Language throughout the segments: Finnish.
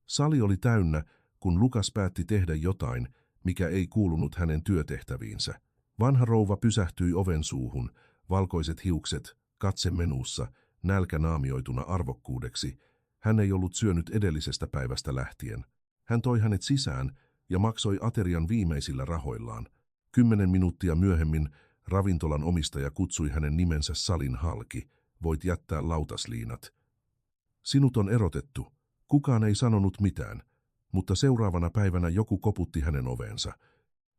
Sali oli täynnä, kun Lukas päätti tehdä jotain, mikä ei kuulunut hänen työtehtäviinsä. Vanha rouva pysähtyi oven suuhun, valkoiset hiukset, katse menussa, nälkä naamioituna arvokkuudeksi. Hän ei ollut syönyt edellisestä päivästä lähtien. Hän toi hänet sisään ja maksoi aterian viimeisillä rahoillaan. 10 minuuttia myöhemmin ravintolan omistaja kutsui hänen nimensä Salin halki. Voit jättää lautasliinat. Sinut on erotettu. Kukaan ei sanonut mitään, mutta seuraavana päivänä joku koputti hänen ovensa.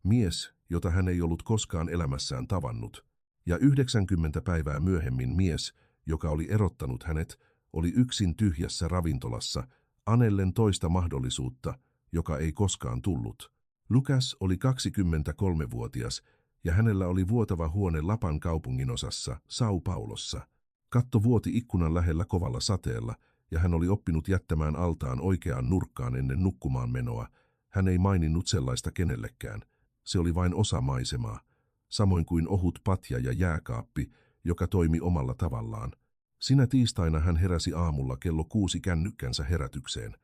Mies, jota hän ei ollut koskaan elämässään tavannut. Ja 90 päivää myöhemmin mies, joka oli erottanut hänet, oli yksin tyhjässä ravintolassa, anellen toista mahdollisuutta, joka ei koskaan tullut. Lukas oli 23-vuotias ja hänellä oli vuotava huone Lapan kaupunginosassa, São Paulossa. Katto vuoti ikkunan lähellä kovalla sateella ja hän oli oppinut jättämään altaan oikeaan nurkkaan ennen nukkumaan menoa. Hän ei maininnut sellaista kenellekään. Se oli vain osa maisemaa, samoin kuin ohut patja ja jääkaappi, joka toimi omalla tavallaan. Sinä tiistaina hän heräsi aamulla kello 6 kännykkänsä herätykseen.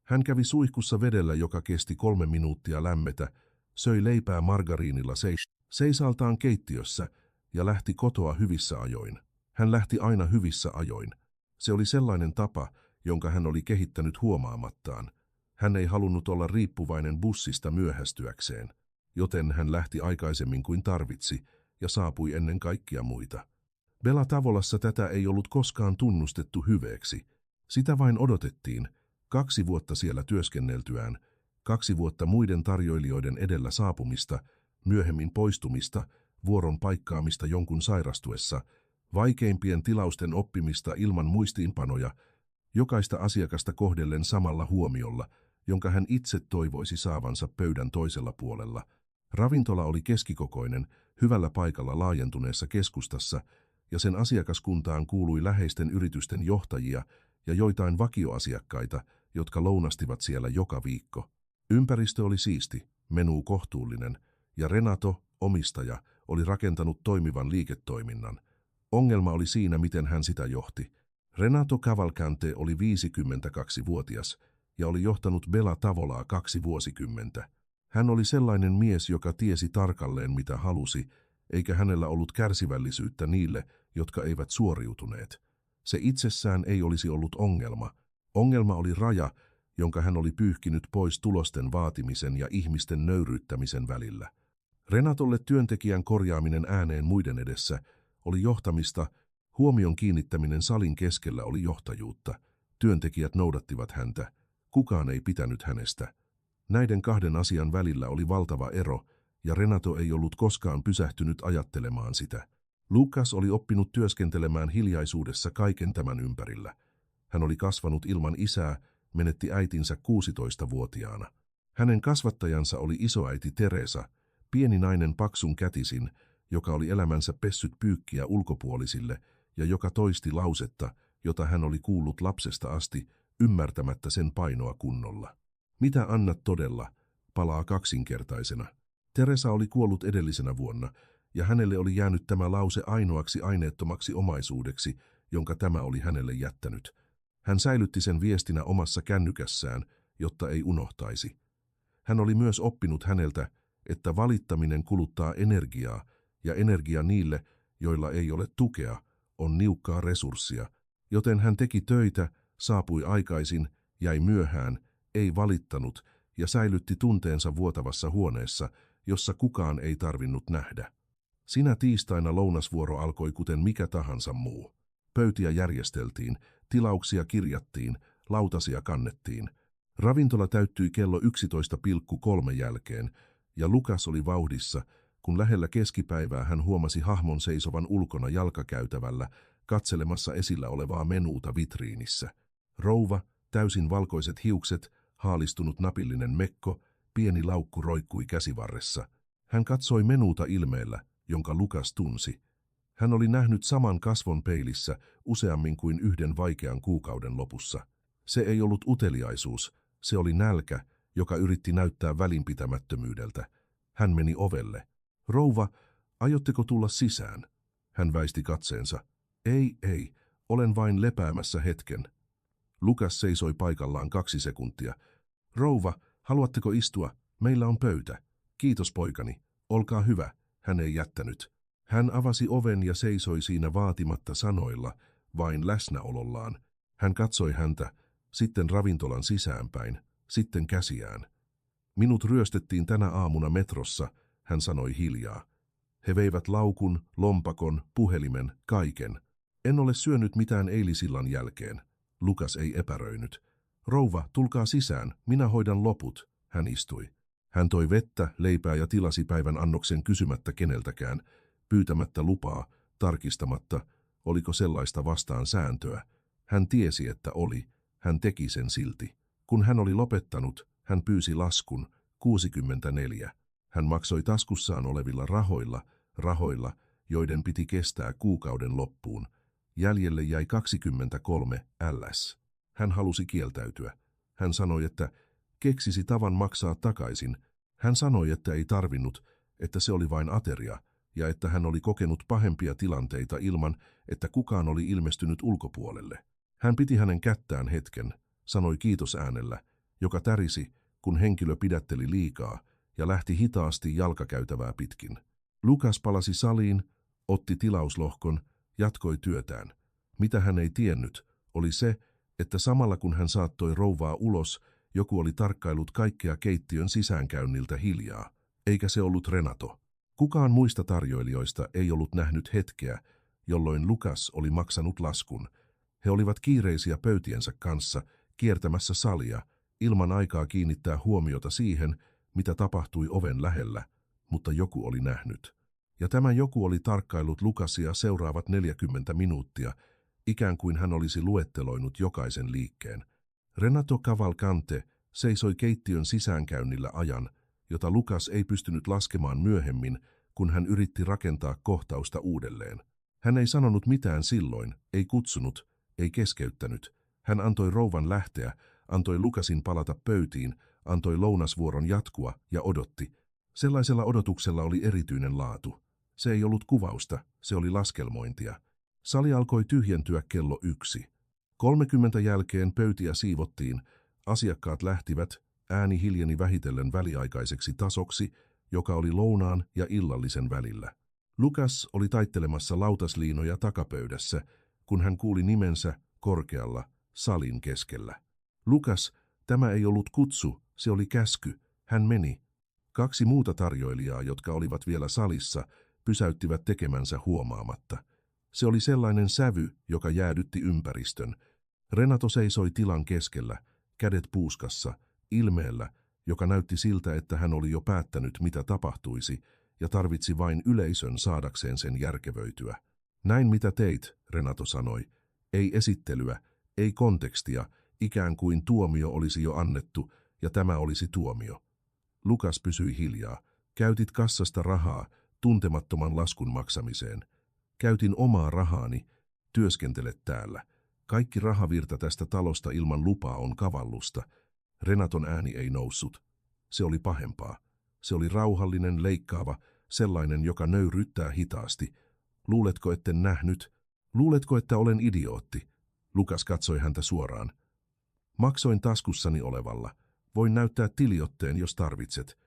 Hän kävi suihkussa vedellä, joka kesti 3 minuuttia lämmetä, söi leipää margariinilla seisaltaan keittiössä ja lähti kotoa hyvissä ajoin. Hän lähti aina hyvissä ajoin. Se oli sellainen tapa, jonka hän oli kehittänyt huomaamattaan. Hän ei halunnut olla riippuvainen bussista myöhästyäkseen, joten hän lähti aikaisemmin kuin tarvitsi ja saapui ennen kaikkia muita. Bella Tavolassa tätä ei ollut koskaan tunnustettu hyveeksi. Sitä vain odotettiin. 2 vuotta siellä työskenneltyään, 2 vuotta muiden tarjoilijoiden edellä saapumista, myöhemmin poistumista, vuoron paikkaamista jonkun sairastuessa, vaikeimpien tilausten oppimista ilman muistiinpanoja, jokaista asiakasta kohdellen samalla huomiolla, jonka hän itse toivoisi saavansa pöydän toisella puolella. Ravintola oli keskikokoinen, hyvällä paikalla laajentuneessa keskustassa, ja sen asiakaskuntaan kuului läheisten yritysten johtajia ja joitain vakioasiakkaita, jotka lounastivat siellä joka viikko. Ympäristö oli siisti, menu kohtuullinen, ja Renato, omistaja, oli rakentanut toimivan liiketoiminnan. Ongelma oli siinä, miten hän sitä johti. Renato Cavalcante oli 52-vuotias ja oli johtanut Bella Tavolaa 2 vuosikymmentä. Hän oli sellainen mies, joka tiesi tarkalleen mitä halusi, eikä hänellä ollut kärsivällisyyttä niille, jotka eivät suoriutuneet. Se itsessään ei olisi ollut ongelma. Ongelma oli raja, jonka hän oli pyyhkinyt pois tulosten vaatimisen ja ihmisten nöyryyttämisen välillä. Renatolle työntekijän korjaaminen ääneen muiden edessä oli johtamista, huomion kiinnittäminen salin keskellä oli johtajuutta. Työntekijät noudattivat häntä, kukaan ei pitänyt hänestä. Näiden 2 asian välillä oli valtava ero, ja Renato ei ollut koskaan pysähtynyt ajattelemaan sitä. Lukas oli oppinut työskentelemään hiljaisuudessa kaiken tämän ympärillä. Hän oli kasvanut ilman isää, menetti äitinsä 16-vuotiaana. Hänen kasvattajansa oli isoäiti Teresa, pieni nainen paksun kätisin, joka oli elämänsä pessyt pyykkiä ulkopuolisille ja joka toisti lausetta, jota hän oli kuullut lapsesta asti, ymmärtämättä sen painoa kunnolla. Mitä annat todella, palaa kaksinkertaisena. Teresa oli kuollut edellisenä vuonna, ja hänelle oli jäänyt tämä lause ainoaksi aineettomaksi omaisuudeksi, jonka tämä oli hänelle jättänyt. Hän säilytti sen viestinä omassa kännykässään, jotta ei unohtaisi. Hän oli myös oppinut häneltä, että valittaminen kuluttaa energiaa, ja energia niille, joilla ei ole tukea, on niukkaa resurssia, joten hän teki töitä, saapui aikaisin, jäi myöhään, ei valittanut ja säilytti tunteensa vuotavassa huoneessa, jossa kukaan ei tarvinnut nähdä. Sinä tiistaina lounasvuoro alkoi kuten mikä tahansa muu. Pöytiä järjesteltiin, tilauksia kirjattiin, lautasia kannettiin. Ravintola täyttyi kello 11.3 jälkeen, ja Lukas oli vauhdissa, kun lähellä keskipäivää hän huomasi hahmon seisovan ulkona jalkakäytävällä, katselemassa esillä olevaa menuuta vitriinissä. Rouva, täysin valkoiset hiukset, haalistunut napillinen mekko, pieni laukku roikkui käsivarressa. Hän katsoi menuuta ilmeellä, jonka Lukas tunsi. Hän oli nähnyt saman kasvon peilissä useammin kuin 1 vaikean kuukauden lopussa. Se ei ollut uteliaisuus, se oli nälkä, joka yritti näyttää välinpitämättömyydeltä. Hän meni ovelle. Rouva, aiotteko tulla sisään? Hän väisti katseensa. Ei, olen vain lepäämässä hetken. Lukas seisoi paikallaan 2 sekuntia. Rouva, haluatteko istua? Meillä on pöytä. Kiitos poikani. Olkaa hyvä. Hän ei jättänyt. Hän avasi oven ja seisoi siinä vaatimatta sanoilla, vain läsnäolollaan. Hän katsoi häntä, sitten ravintolan sisäänpäin, sitten käsiään. Minut ryöstettiin tänä aamuna metrossa, hän sanoi hiljaa. He veivät laukun, lompakon, puhelimen, kaiken. En ole syönyt mitään eilisillan jälkeen. Lukas ei epäröinyt. Rouva, tulkaa sisään, minä hoidan loput. Hän istui. Hän toi vettä, leipää ja tilasi päivän annoksen kysymättä keneltäkään, pyytämättä lupaa, tarkistamatta, oliko sellaista vastaan sääntöä. Hän tiesi, että oli. Hän teki sen silti. Kun hän oli lopettanut, hän pyysi laskun, 64. Hän maksoi taskussaan olevilla rahoilla, joiden piti kestää kuukauden loppuun. Jäljelle jäi 23 LS. Hän halusi kieltäytyä. Hän sanoi, että keksisi tavan maksaa takaisin. Hän sanoi, että ei tarvinnut, että se oli vain ateria, ja että hän oli kokenut pahempia tilanteita ilman, että kukaan oli ilmestynyt ulkopuolelle. Hän piti hänen kättään hetken, sanoi kiitos äänellä, joka tärisi, kun henkilö pidätteli liikaa, ja lähti hitaasti jalkakäytävää pitkin. Lukas palasi saliin, otti tilauslohkon, jatkoi työtään. Mitä hän ei tiennyt, oli se, että samalla kun hän saattoi rouvaa ulos, joku oli tarkkaillut kaikkea keittiön sisäänkäynniltä hiljaa, eikä se ollut Renato. Kukaan muista tarjoilijoista ei ollut nähnyt hetkeä, jolloin Lukas oli maksanut laskun. He olivat kiireisiä pöytiensä kanssa, kiertämässä salia, ilman aikaa kiinnittää huomiota siihen, mitä tapahtui oven lähellä, mutta joku oli nähnyt. Ja tämä joku oli tarkkaillut Lukasia seuraavat 40 minuuttia, ikään kuin hän olisi luetteloinut jokaisen liikkeen. Renato Cavalcante seisoi keittiön sisäänkäynnillä ajan, jota Lukas ei pystynyt laskemaan myöhemmin, kun hän yritti rakentaa kohtausta uudelleen. Hän ei sanonut mitään silloin, ei kutsunut, ei keskeyttänyt. Hän antoi rouvan lähteä, antoi Lukasin palata pöytiin, antoi lounasvuoron jatkua ja odotti. Sellaisella odotuksella oli erityinen laatu. Se ei ollut kuvausta, se oli laskelmointia. Sali alkoi tyhjentyä kello 1:30 jälkeen pöytiä siivottiin, asiakkaat lähtivät, ääni hiljeni vähitellen väliaikaiseksi tasoksi, joka oli lounaan ja illallisen välillä. Lukas oli taittelemassa lautasliinoja takapöydässä, kun hän kuuli nimensä korkealla salin keskellä. Lukas, tämä ei ollut kutsu, se oli käsky. Hän meni. 2 muuta tarjoilijaa, jotka olivat vielä salissa, pysäyttivät tekemänsä huomaamatta. Se oli sellainen sävy, joka jäädytti ympäristön. Renato seisoi tilan keskellä, kädet puuskassa, ilmeellä, joka näytti siltä, että hän oli jo päättänyt, mitä tapahtuisi, ja tarvitsi vain yleisön saadakseen sen järkevöityä. Näin mitä teit, Renato sanoi. Ei esittelyä, ei kontekstia, ikään kuin tuomio olisi jo annettu, ja tämä olisi tuomio. Lukas pysyi hiljaa. Käytit kassasta rahaa tuntemattoman laskun maksamiseen. Käytin omaa rahaani, työskentele täällä. Kaikki rahavirta tästä talosta ilman lupaa on kavallusta. Renaton ääni ei noussut. Se oli pahempaa. Se oli rauhallinen, leikkaava, sellainen, joka nöyryttää hitaasti. Luuletko, etten nähnyt? Luuletko, että olen idiootti? Lukas katsoi häntä suoraan. Maksoin taskussani olevalla. Voin näyttää tiliotteen, jos tarvitset.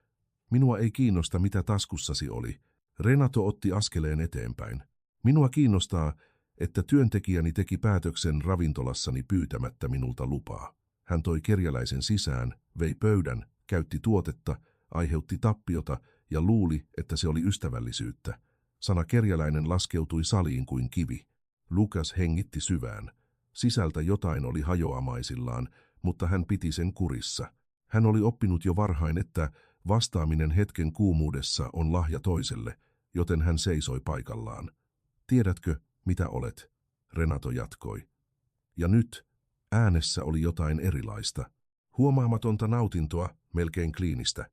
Minua ei kiinnosta, mitä taskussasi oli. Renato otti askeleen eteenpäin. Minua kiinnostaa, että työntekijäni teki päätöksen ravintolassani pyytämättä minulta lupaa. Hän toi kerjäläisen sisään, vei pöydän, käytti tuotetta, aiheutti tappiota ja luuli, että se oli ystävällisyyttä. Sana kerjäläinen laskeutui saliin kuin kivi. Lukas hengitti syvään. Sisältä jotain oli hajoamaisillaan, mutta hän piti sen kurissa. Hän oli oppinut jo varhain, että vastaaminen hetken kuumuudessa on lahja toiselle, joten hän seisoi paikallaan. Tiedätkö, mitä olet? Renato jatkoi. Ja nyt äänessä oli jotain erilaista. Huomaamatonta nautintoa, melkein kliinistä.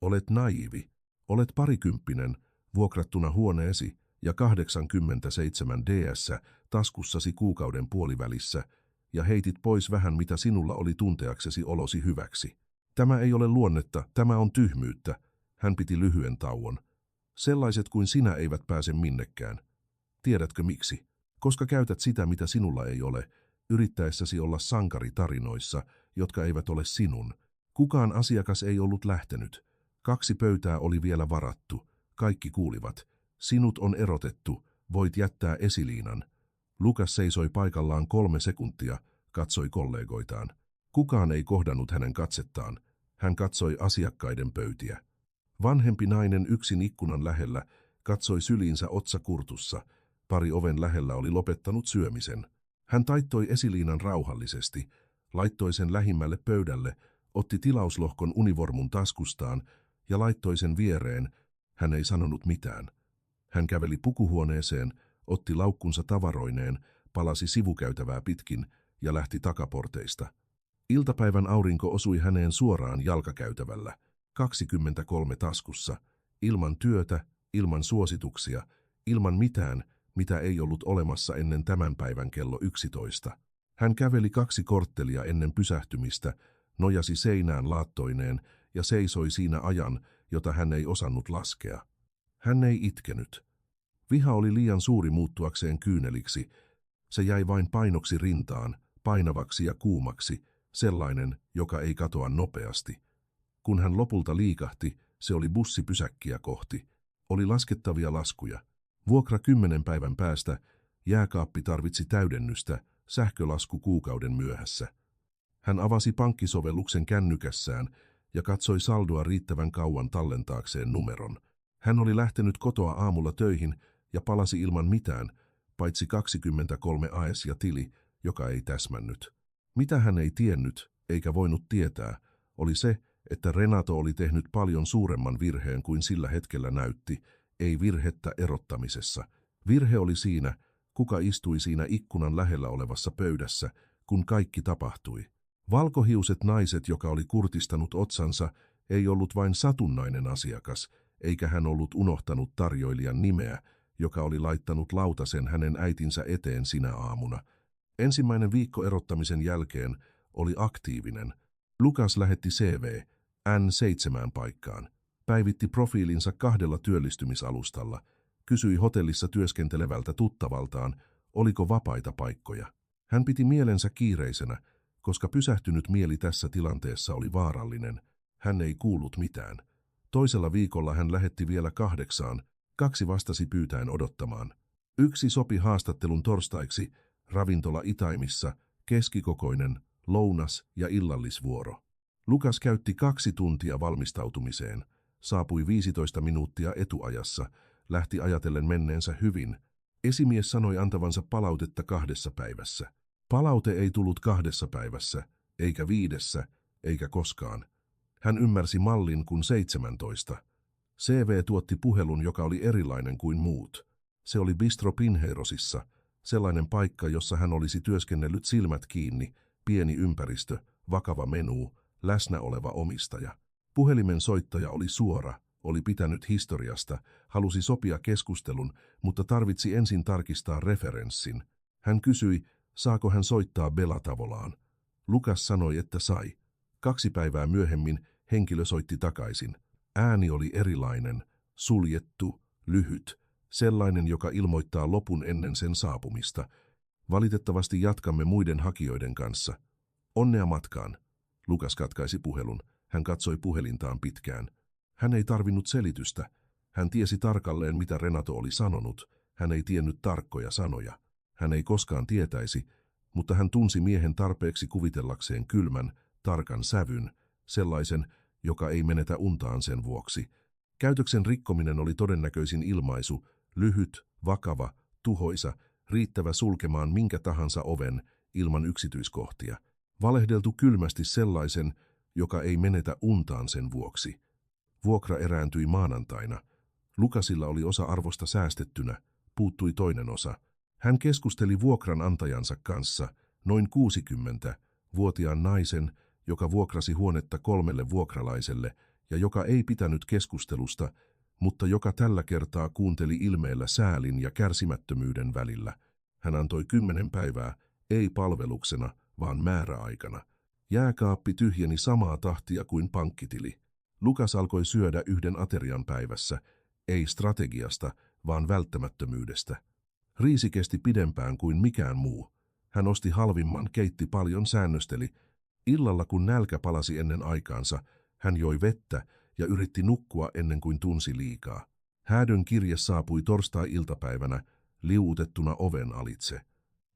Olet naiivi. Olet parikymppinen, vuokrattuna huoneesi ja 87 DS taskussasi kuukauden puolivälissä, ja heitit pois vähän, mitä sinulla oli tunteaksesi olosi hyväksi. Tämä ei ole luonnetta, tämä on tyhmyyttä. Hän piti lyhyen tauon. Sellaiset kuin sinä eivät pääse minnekään. Tiedätkö miksi? Koska käytät sitä, mitä sinulla ei ole, yrittäessäsi olla sankari tarinoissa, jotka eivät ole sinun. Kukaan asiakas ei ollut lähtenyt. 2 pöytää oli vielä varattu. Kaikki kuulivat. Sinut on erotettu. Voit jättää esiliinan. Lukas seisoi paikallaan 3 sekuntia, katsoi kollegoitaan. Kukaan ei kohdannut hänen katsettaan. Hän katsoi asiakkaiden pöytiä. Vanhempi nainen yksin ikkunan lähellä katsoi syliinsä otsa kurtussa. Pari oven lähellä oli lopettanut syömisen. Hän taittoi esiliinan rauhallisesti, laittoi sen lähimmälle pöydälle, otti tilauslohkon univormun taskustaan ja laittoi sen viereen. Hän ei sanonut mitään. Hän käveli pukuhuoneeseen, otti laukkunsa tavaroineen, palasi sivukäytävää pitkin ja lähti takaporteista. Iltapäivän aurinko osui häneen suoraan jalkakäytävällä, 23 taskussa, ilman työtä, ilman suosituksia, ilman mitään, mitä ei ollut olemassa ennen tämän päivän kello 11. Hän käveli 2 korttelia ennen pysähtymistä, nojasi seinään laattoineen ja seisoi siinä ajan, jota hän ei osannut laskea. Hän ei itkenyt. Viha oli liian suuri muuttuakseen kyyneliksi. Se jäi vain painoksi rintaan, painavaksi ja kuumaksi, sellainen, joka ei katoa nopeasti. Kun hän lopulta liikahti, se oli bussipysäkkiä kohti. Oli laskettavia laskuja. Vuokra 10 päivän päästä, jääkaappi tarvitsi täydennystä, sähkölasku kuukauden myöhässä. Hän avasi pankkisovelluksen kännykässään ja katsoi saldoa riittävän kauan tallentaakseen numeron. Hän oli lähtenyt kotoa aamulla töihin ja palasi ilman mitään, paitsi 23 AS ja tili, joka ei täsmännyt. Mitä hän ei tiennyt, eikä voinut tietää, oli se, että Renato oli tehnyt paljon suuremman virheen kuin sillä hetkellä näytti, ei virhettä erottamisessa. Virhe oli siinä, kuka istui siinä ikkunan lähellä olevassa pöydässä, kun kaikki tapahtui. Valkohiuset naiset, joka oli kurtistanut otsansa, ei ollut vain satunnainen asiakas, eikä hän ollut unohtanut tarjoilijan nimeä, joka oli laittanut lautasen hänen äitinsä eteen sinä aamuna. Ensimmäinen viikko erottamisen jälkeen oli aktiivinen. Lukas lähetti CV N7 paikkaan. Päivitti profiilinsa 2 työllistymisalustalla. Kysyi hotellissa työskentelevältä tuttavaltaan, oliko vapaita paikkoja. Hän piti mielensä kiireisenä, koska pysähtynyt mieli tässä tilanteessa oli vaarallinen. Hän ei kuullut mitään. Toisella viikolla hän lähetti vielä 8, 2 vastasi pyytäen odottamaan. 1 sopi haastattelun torstaiksi, ravintola Itaimissa, keskikokoinen, lounas- ja illallisvuoro. Lukas käytti 2 tuntia valmistautumiseen, saapui 15 minuuttia etuajassa, lähti ajatellen menneensä hyvin. Esimies sanoi antavansa palautetta 2 päivässä. Palaute ei tullut 2 päivässä, eikä 5, eikä koskaan. Hän ymmärsi mallin kuin 17. CV tuotti puhelun, joka oli erilainen kuin muut. Se oli Bistro Pinheirosissa, sellainen paikka, jossa hän olisi työskennellyt silmät kiinni, pieni ympäristö, vakava menu, läsnä oleva omistaja. Puhelimen soittaja oli suora, oli pitänyt historiasta, halusi sopia keskustelun, mutta tarvitsi ensin tarkistaa referenssin. Hän kysyi, saako hän soittaa Bela Tavolaan. Lukas sanoi, että sai. 2 päivää myöhemmin henkilö soitti takaisin. Ääni oli erilainen, suljettu, lyhyt, sellainen, joka ilmoittaa lopun ennen sen saapumista. Valitettavasti jatkamme muiden hakijoiden kanssa. Onnea matkaan. Lukas katkaisi puhelun. Hän katsoi puhelintaan pitkään. Hän ei tarvinnut selitystä. Hän tiesi tarkalleen, mitä Renato oli sanonut. Hän ei tiennyt tarkkoja sanoja. Hän ei koskaan tietäisi, mutta hän tunsi miehen tarpeeksi kuvitellakseen kylmän, tarkan sävyn, sellaisen, joka ei menetä untaan sen vuoksi. Käytöksen rikkominen oli todennäköisin ilmaisu, lyhyt, vakava, tuhoisa, riittävä sulkemaan minkä tahansa oven ilman yksityiskohtia. Valehdeltu kylmästi sellaisen, joka ei menetä untaan sen vuoksi. Vuokra erääntyi maanantaina. Lukasilla oli osa arvosta säästettynä, puuttui toinen osa. Hän keskusteli vuokranantajansa kanssa, noin 60-vuotiaan naisen, joka vuokrasi huonetta 3 vuokralaiselle ja joka ei pitänyt keskustelusta, mutta joka tällä kertaa kuunteli ilmeellä säälin ja kärsimättömyyden välillä. Hän antoi 10 päivää, ei palveluksena, vaan määräaikana. Jääkaappi tyhjeni samaa tahtia kuin pankkitili. Lukas alkoi syödä 1 aterian päivässä, ei strategiasta, vaan välttämättömyydestä. Riisi kesti pidempään kuin mikään muu. Hän osti halvimman, keitti paljon, säännösteli. Illalla kun nälkä palasi ennen aikaansa, hän joi vettä ja yritti nukkua ennen kuin tunsi liikaa. Häädön kirje saapui torstai-iltapäivänä liuutettuna oven alitse.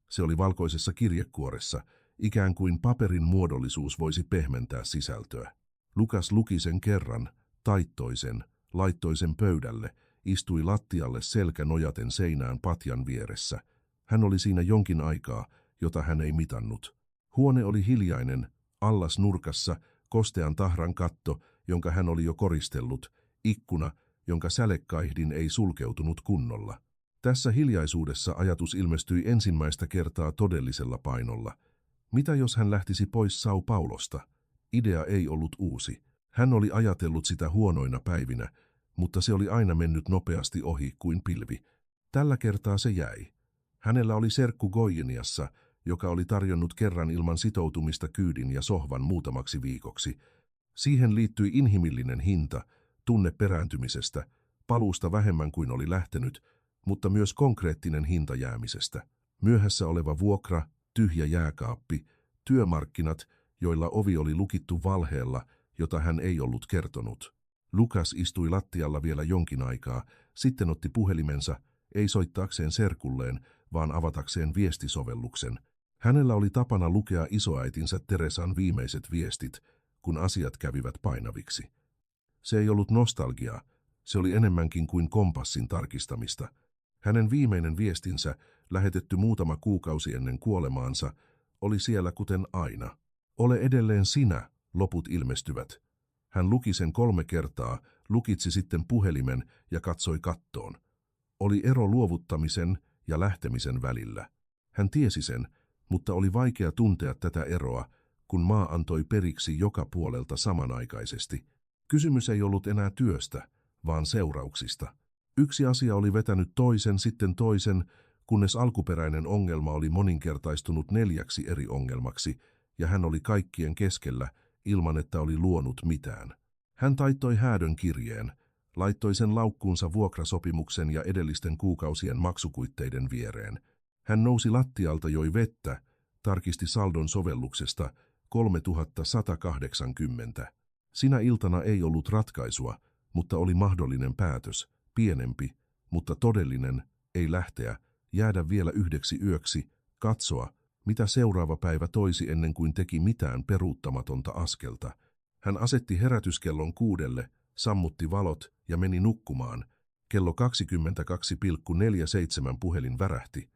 Se oli valkoisessa kirjekuoressa, ikään kuin paperin muodollisuus voisi pehmentää sisältöä. Lukas luki sen kerran, taittoi sen, laittoi sen pöydälle, istui lattialle selkä nojaten seinään patjan vieressä. Hän oli siinä jonkin aikaa, jota hän ei mitannut. Huone oli hiljainen, allas nurkassa, kostean tahran katto, jonka hän oli jo koristellut, ikkuna, jonka sälekaihdin ei sulkeutunut kunnolla. Tässä hiljaisuudessa ajatus ilmestyi ensimmäistä kertaa todellisella painolla. Mitä jos hän lähtisi pois São Paulosta? Idea ei ollut uusi. Hän oli ajatellut sitä huonoina päivinä, mutta se oli aina mennyt nopeasti ohi kuin pilvi. Tällä kertaa se jäi. Hänellä oli serkku Goianiassa, joka oli tarjonnut kerran ilman sitoutumista kyydin ja sohvan muutamaksi viikoksi. Siihen liittyi inhimillinen hinta, tunne perääntymisestä, paluusta vähemmän kuin oli lähtenyt, mutta myös konkreettinen hinta jäämisestä. Myöhässä oleva vuokra, tyhjä jääkaappi, työmarkkinat, joilla ovi oli lukittu valheella, jota hän ei ollut kertonut. Lukas istui lattialla vielä jonkin aikaa, sitten otti puhelimensa, ei soittaakseen serkulleen, vaan avatakseen viestisovelluksen. Hänellä oli tapana lukea isoäitinsä Teresan viimeiset viestit, kun asiat kävivät painaviksi. Se ei ollut nostalgiaa, se oli enemmänkin kuin kompassin tarkistamista. Hänen viimeinen viestinsä, lähetetty muutama kuukausi ennen kuolemaansa, oli siellä kuten aina. Ole edelleen sinä, loput ilmestyvät. Hän luki sen 3 kertaa, lukitsi sitten puhelimen ja katsoi kattoon. Oli ero luovuttamisen ja lähtemisen välillä. Hän tiesi sen, mutta oli vaikea tuntea tätä eroa, kun maa antoi periksi joka puolelta samanaikaisesti. Kysymys ei ollut enää työstä, vaan seurauksista. Yksi asia oli vetänyt toisen, sitten toisen, kunnes alkuperäinen ongelma oli moninkertaistunut 4 eri ongelmaksi, ja hän oli kaikkien keskellä, ilman että oli luonut mitään. Hän taittoi häädön kirjeen, laittoi sen laukkuunsa vuokrasopimuksen ja edellisten kuukausien maksukuitteiden viereen. Hän nousi lattialta, joi vettä, tarkisti saldon sovelluksesta 3180. Sinä iltana ei ollut ratkaisua, mutta oli mahdollinen päätös, pienempi, mutta todellinen, ei lähteä, jäädä vielä 1 yöksi, katsoa, mitä seuraava päivä toisi ennen kuin teki mitään peruuttamatonta askelta. Hän asetti herätyskellon 6, sammutti valot ja meni nukkumaan. Kello 22.47 puhelin värähti.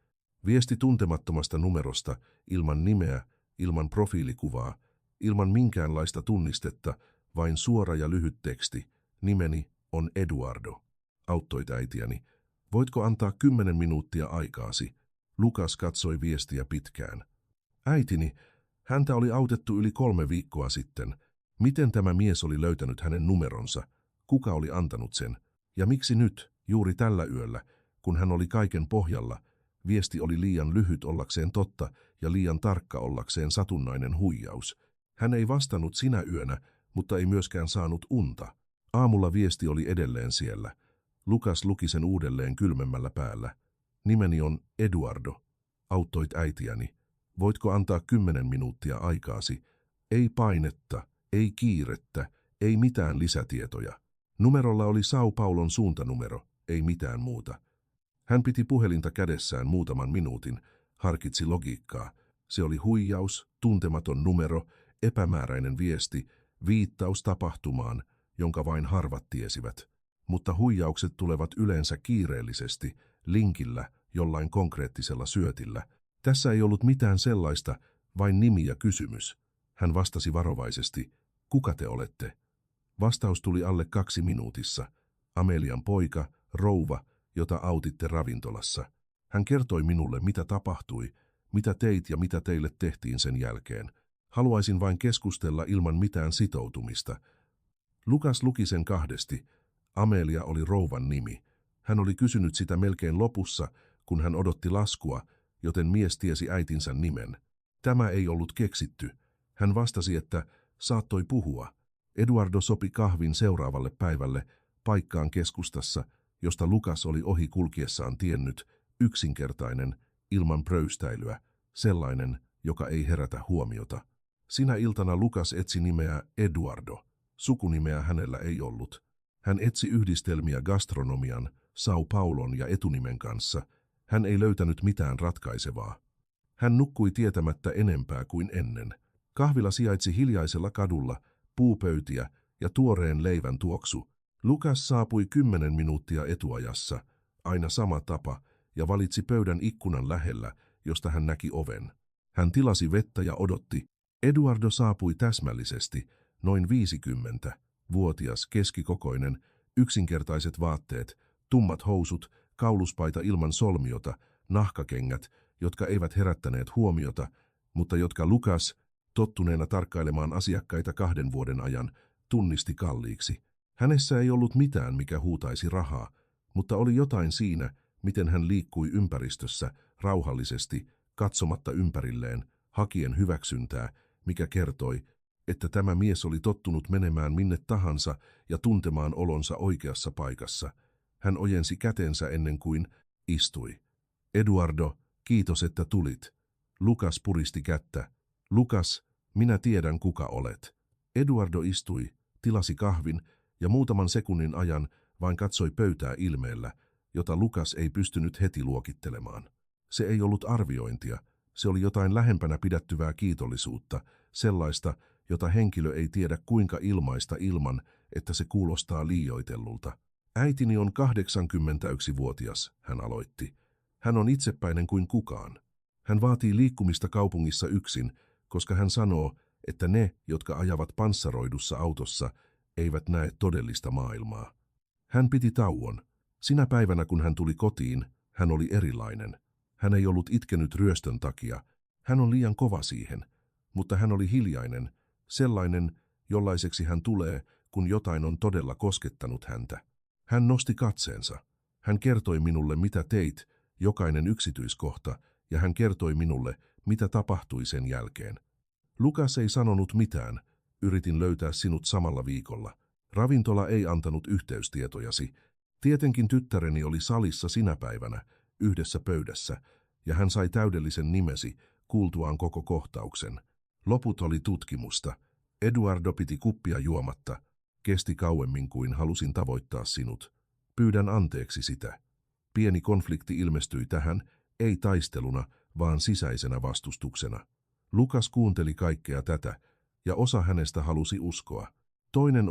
Viesti tuntemattomasta numerosta, ilman nimeä, ilman profiilikuvaa, ilman minkäänlaista tunnistetta, vain suora ja lyhyt teksti. Nimeni on Eduardo. Auttoit äitiäni. Voitko antaa 10 minuuttia aikaasi? Lukas katsoi viestiä pitkään. Äitini, häntä oli autettu yli 3 viikkoa sitten. Miten tämä mies oli löytänyt hänen numeronsa? Kuka oli antanut sen? Ja miksi nyt, juuri tällä yöllä, kun hän oli kaiken pohjalla, viesti oli liian lyhyt ollakseen totta ja liian tarkka ollakseen satunnainen huijaus. Hän ei vastannut sinä yönä, mutta ei myöskään saanut unta. Aamulla viesti oli edelleen siellä. Lukas luki sen uudelleen kylmemmällä päällä. Nimeni on Eduardo. Auttoit äitiäni. Voitko antaa 10 minuuttia aikaasi? Ei painetta, ei kiirettä, ei mitään lisätietoja. Numerolla oli São Paulon suuntanumero, ei mitään muuta. Hän piti puhelinta kädessään muutaman minuutin, harkitsi logiikkaa. Se oli huijaus, tuntematon numero, epämääräinen viesti, viittaus tapahtumaan, jonka vain harvat tiesivät. Mutta huijaukset tulevat yleensä kiireellisesti, linkillä, jollain konkreettisella syötillä. Tässä ei ollut mitään sellaista, vain nimi ja kysymys. Hän vastasi varovaisesti, kuka te olette? Vastaus tuli alle 2 minuutissa. Amelian poika, rouva, jota autitte ravintolassa. Hän kertoi minulle, mitä tapahtui, mitä teit ja mitä teille tehtiin sen jälkeen. Haluaisin vain keskustella ilman mitään sitoutumista. Lukas luki sen 2. Amelia oli rouvan nimi. Hän oli kysynyt sitä melkein lopussa, kun hän odotti laskua, joten mies tiesi äitinsä nimen. Tämä ei ollut keksitty. Hän vastasi, että saattoi puhua. Eduardo sopi kahvin seuraavalle päivälle paikkaan keskustassa, josta Lukas oli ohi kulkiessaan tiennyt, yksinkertainen, ilman pröystäilyä. sellainen, joka ei herätä huomiota. Sinä iltana Lucas etsi nimeä Eduardo. Sukunimeä hänellä ei ollut. Hän etsi yhdistelmiä gastronomian, Sao Paulon ja etunimen kanssa. Hän ei löytänyt mitään ratkaisevaa. Hän nukkui tietämättä enempää kuin ennen. Kahvila sijaitsi hiljaisella kadulla, puupöytiä ja tuoreen leivän tuoksu. Lucas saapui 10 minuuttia etuajassa, aina sama tapa, ja valitsi pöydän ikkunan lähellä, josta hän näki oven. Hän tilasi vettä ja odotti. Eduardo saapui täsmällisesti, noin 50-vuotias, keskikokoinen, yksinkertaiset vaatteet, tummat housut, kauluspaita ilman solmiota, nahkakengät, jotka eivät herättäneet huomiota, mutta jotka Lucas, tottuneena tarkkailemaan asiakkaita 2 vuoden ajan, tunnisti kalliiksi. Hänessä ei ollut mitään, mikä huutaisi rahaa, mutta oli jotain siinä, miten hän liikkui ympäristössä rauhallisesti, katsomatta ympärilleen, hakien hyväksyntää, mikä kertoi, että tämä mies oli tottunut menemään minne tahansa ja tuntemaan olonsa oikeassa paikassa. Hän ojensi kätensä ennen kuin istui. Eduardo, kiitos että tulit. Lucas puristi kättä. Lucas, minä tiedän kuka olet. Eduardo istui, tilasi kahvin ja muutaman sekunnin ajan vain katsoi pöytää ilmeellä, jota Lucas ei pystynyt heti luokittelemaan. Se ei ollut arviointia, se oli jotain lähempänä pidättyvää kiitollisuutta, sellaista, jota henkilö ei tiedä kuinka ilmaista ilman, että se kuulostaa liioitellulta. Äitini on 81-vuotias, hän aloitti. Hän on itsepäinen kuin kukaan. Hän vaatii liikkumista kaupungissa yksin, koska hän sanoo, että ne, jotka ajavat panssaroidussa autossa, eivät näe todellista maailmaa. Hän piti tauon. Sinä päivänä, kun hän tuli kotiin, hän oli erilainen. Hän ei ollut itkenyt ryöstön takia. Hän on liian kova siihen. Mutta hän oli hiljainen, sellainen, jollaiseksi hän tulee, kun jotain on todella koskettanut häntä. Hän nosti katseensa. Hän kertoi minulle, mitä teit, jokainen yksityiskohta, ja hän kertoi minulle, mitä tapahtui sen jälkeen. Lucas ei sanonut mitään. Yritin löytää sinut samalla viikolla. Ravintola ei antanut yhteystietojasi. Tietenkin tyttäreni oli salissa sinä päivänä, yhdessä pöydässä, ja hän sai täydellisen nimesi, kuultuaan koko kohtauksen. Loput oli tutkimusta. Eduardo piti kuppia juomatta. Kesti kauemmin kuin halusin tavoittaa sinut. Pyydän anteeksi sitä. Pieni konflikti ilmestyi tähän, ei taisteluna, vaan sisäisenä vastustuksena. Lucas kuunteli kaikkea tätä, ja osa hänestä halusi uskoa. Toinen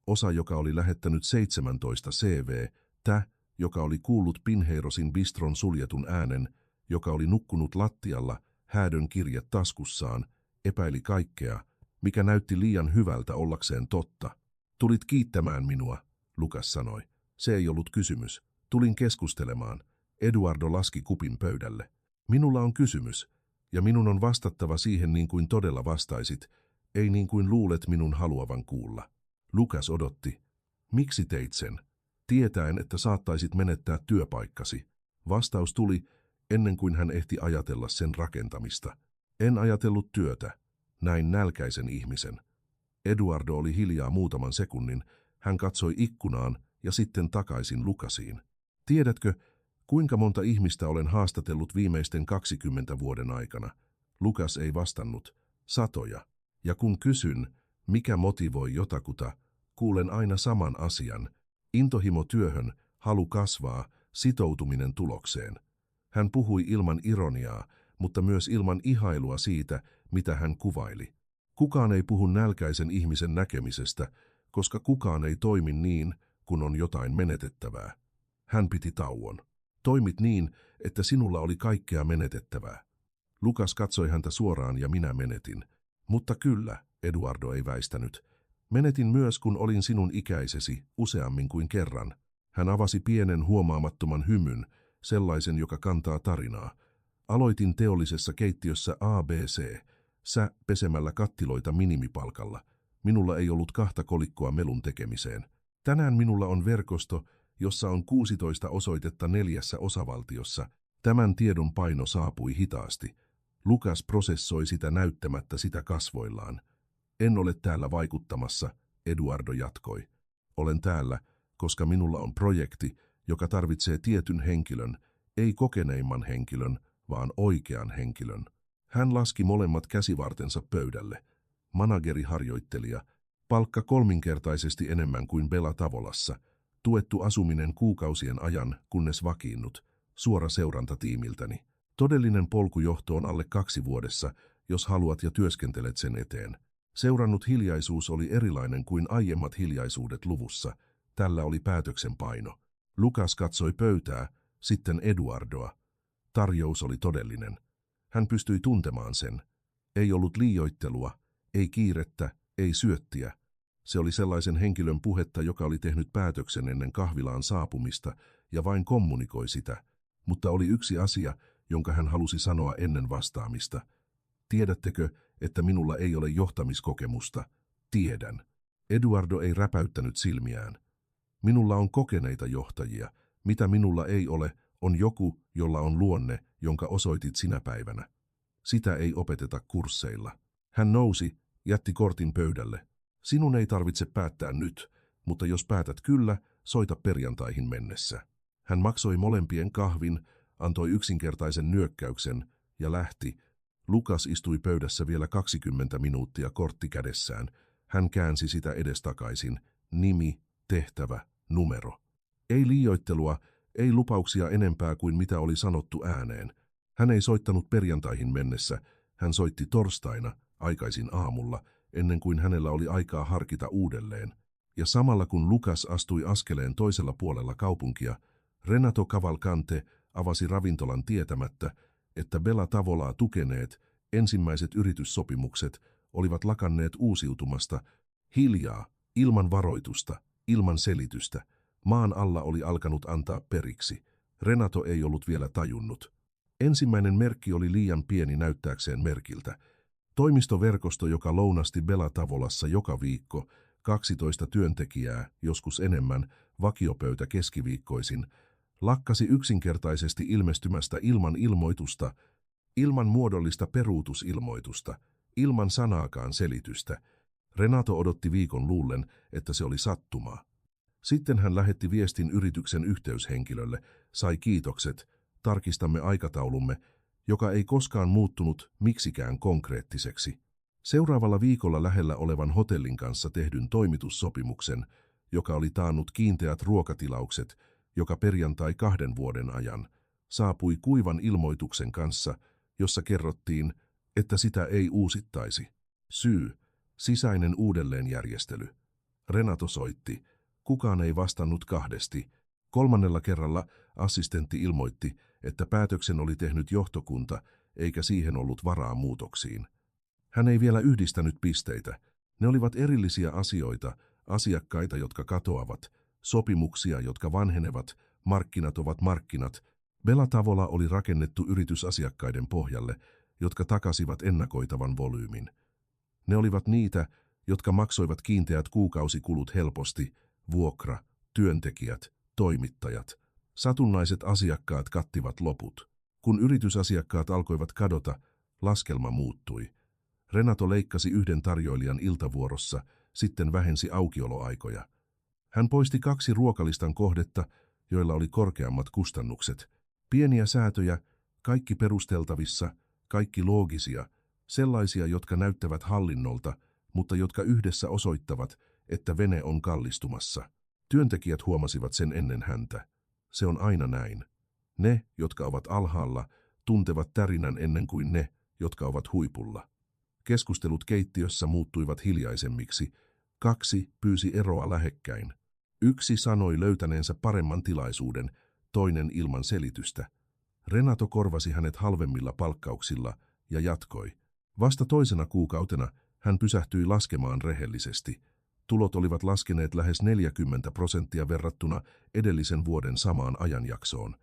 osa, joka oli lähettänyt 17 CV-tä, joka oli kuullut Pinheirosin bistron suljetun äänen, joka oli nukkunut lattialla, häädön kirje taskussaan, epäili kaikkea, mikä näytti liian hyvältä ollakseen totta. Tulit kiittämään minua, Lucas sanoi. Se ei ollut kysymys. Tulin keskustelemaan. Eduardo laski kupin pöydälle. Minulla on kysymys, ja minun on vastattava siihen niin kuin todella vastaisit, ei niin kuin luulet minun haluavan kuulla. Lucas odotti. Miksi teit sen? Tietäen, että saattaisit menettää työpaikkasi. Vastaus tuli ennen kuin hän ehti ajatella sen rakentamista. En ajatellut työtä. Näin nälkäisen ihmisen. Eduardo oli hiljaa muutaman sekunnin. Hän katsoi ikkunaan ja sitten takaisin Lucasiin. Tiedätkö, kuinka monta ihmistä olen haastatellut viimeisten 20 vuoden aikana? Lucas ei vastannut. Satoja. Ja kun kysyn, mikä motivoi jotakuta, kuulen aina saman asian. Intohimo työhön, halu kasvaa, sitoutuminen tulokseen. Hän puhui ilman ironiaa, mutta myös ilman ihailua siitä, mitä hän kuvaili. Kukaan ei puhu nälkäisen ihmisen näkemisestä, koska kukaan ei toimi niin, kun on jotain menetettävää. Hän piti tauon. Toimit niin, että sinulla oli kaikkea menetettävää. Lucas katsoi häntä suoraan ja minä menetin. Mutta kyllä, Eduardo ei väistänyt. Menetin myös, kun olin sinun ikäisesi, useammin kuin kerran. Hän avasi pienen huomaamattoman hymyn, sellaisen, joka kantaa tarinaa. Aloitin teollisessa keittiössä ABC, sä pesemällä kattiloita minimipalkalla. Minulla ei ollut 2 kolikkoa melun tekemiseen. Tänään minulla on verkosto, jossa on 16 osoitetta 4 osavaltiossa. Tämän tiedon paino saapui hitaasti. Lucas prosessoi sitä näyttämättä sitä kasvoillaan. En ole täällä vaikuttamassa, Eduardo jatkoi. Olen täällä, koska minulla on projekti, joka tarvitsee tietyn henkilön, ei kokeneimman henkilön, vaan oikean henkilön. Hän laski molemmat käsivartensa pöydälle. Manageriharjoittelija, palkka 3-kertaisesti enemmän kuin Bela Tavolassa, tuettu asuminen kuukausien ajan, kunnes vakiinnut, suora seuranta tiimiltäni. Todellinen polku johtoon alle 2 vuodessa, jos haluat ja työskentelet sen eteen. Seurannut hiljaisuus oli erilainen kuin aiemmat hiljaisuudet luvussa. Tällä oli päätöksen paino. Lucas katsoi pöytää, sitten Eduardoa. Tarjous oli todellinen. Hän pystyi tuntemaan sen. Ei ollut liioittelua, ei kiirettä, ei syöttiä. Se oli sellaisen henkilön puhetta, joka oli tehnyt päätöksen ennen kahvilaan saapumista ja vain kommunikoi sitä. Mutta oli yksi asia, jonka hän halusi sanoa ennen vastaamista. Tiedättekö, että minulla ei ole johtamiskokemusta? Tiedän. Eduardo ei räpäyttänyt silmiään. Minulla on kokeneita johtajia. Mitä minulla ei ole, on joku, jolla on luonne, jonka osoitit sinä päivänä. Sitä ei opeteta kursseilla. Hän nousi, jätti kortin pöydälle. Sinun ei tarvitse päättää nyt, mutta jos päätät kyllä, soita perjantaihin mennessä. Hän maksoi molempien kahvin, antoi yksinkertaisen nyökkäyksen ja lähti. Lucas istui pöydässä vielä 20 minuuttia kortti kädessään. Hän käänsi sitä edestakaisin. Nimi, tehtävä, numero. Ei liioittelua, ei lupauksia enempää kuin mitä oli sanottu ääneen. Hän ei soittanut perjantaihin mennessä. Hän soitti torstaina, aikaisin aamulla, ennen kuin hänellä oli aikaa harkita uudelleen. Ja samalla kun Lucas astui askeleen toisella puolella kaupunkia, Renato Cavalcante avasi ravintolan tietämättä, että Bela Tavolaa tukeneet ensimmäiset yrityssopimukset olivat lakanneet uusiutumasta. Hiljaa, ilman varoitusta, ilman selitystä. Maan alla oli alkanut antaa periksi. Renato ei ollut vielä tajunnut. Ensimmäinen merkki oli liian pieni näyttääkseen merkiltä. Toimistoverkosto, joka lounasti Bela Tavolassa joka viikko, 12 työntekijää, joskus enemmän, vakiopöytä keskiviikkoisin, lakkasi yksinkertaisesti ilmestymästä ilman ilmoitusta, ilman muodollista peruutusilmoitusta, ilman sanaakaan selitystä. Renato odotti viikon luullen, että se oli sattumaa. Sitten hän lähetti viestin yrityksen yhteyshenkilölle, sai kiitokset, tarkistamme aikataulumme, joka ei koskaan muuttunut miksikään konkreettiseksi. Seuraavalla viikolla lähellä olevan hotellin kanssa tehdyn toimitussopimuksen, joka oli taannut kiinteät ruokatilaukset, joka perjantai 2 vuoden ajan, saapui kuivan ilmoituksen kanssa, jossa kerrottiin, että sitä ei uusittaisi. Syy, sisäinen uudelleenjärjestely. Renato soitti. Kukaan ei vastannut 2. 3. kerralla assistentti ilmoitti, että päätöksen oli tehnyt johtokunta, eikä siihen ollut varaa muutoksiin. Hän ei vielä yhdistänyt pisteitä. Ne olivat erillisiä asioita, asiakkaita, jotka katoavat, sopimuksia, jotka vanhenevat, markkinat ovat markkinat. Bela Tavola oli rakennettu yritysasiakkaiden pohjalle, jotka takasivat ennakoitavan volyymin. Ne olivat niitä, jotka maksoivat kiinteät kuukausikulut helposti, vuokra, työntekijät, toimittajat. Satunnaiset asiakkaat kattivat loput. Kun yritysasiakkaat alkoivat kadota, laskelma muuttui. Renato leikkasi yhden tarjoilijan iltavuorossa, sitten vähensi aukioloaikoja. Hän poisti 2 ruokalistan kohdetta, joilla oli korkeammat kustannukset. Pieniä säätöjä, kaikki perusteltavissa, kaikki loogisia, sellaisia, jotka näyttävät hallinnolta, mutta jotka yhdessä osoittavat, että vene on kallistumassa. Työntekijät huomasivat sen ennen häntä. Se on aina näin. Ne, jotka ovat alhaalla, tuntevat tärinän ennen kuin ne, jotka ovat huipulla. Keskustelut keittiössä muuttuivat hiljaisemmiksi. 2 pyysi eroa lähekkäin. 1 sanoi löytäneensä paremman tilaisuuden, toinen ilman selitystä. Renato korvasi hänet halvemmilla palkkauksilla ja jatkoi. Vasta toisena kuukautena hän pysähtyi laskemaan rehellisesti. Tulot olivat laskeneet lähes 40% verrattuna edellisen vuoden samaan ajanjaksoon.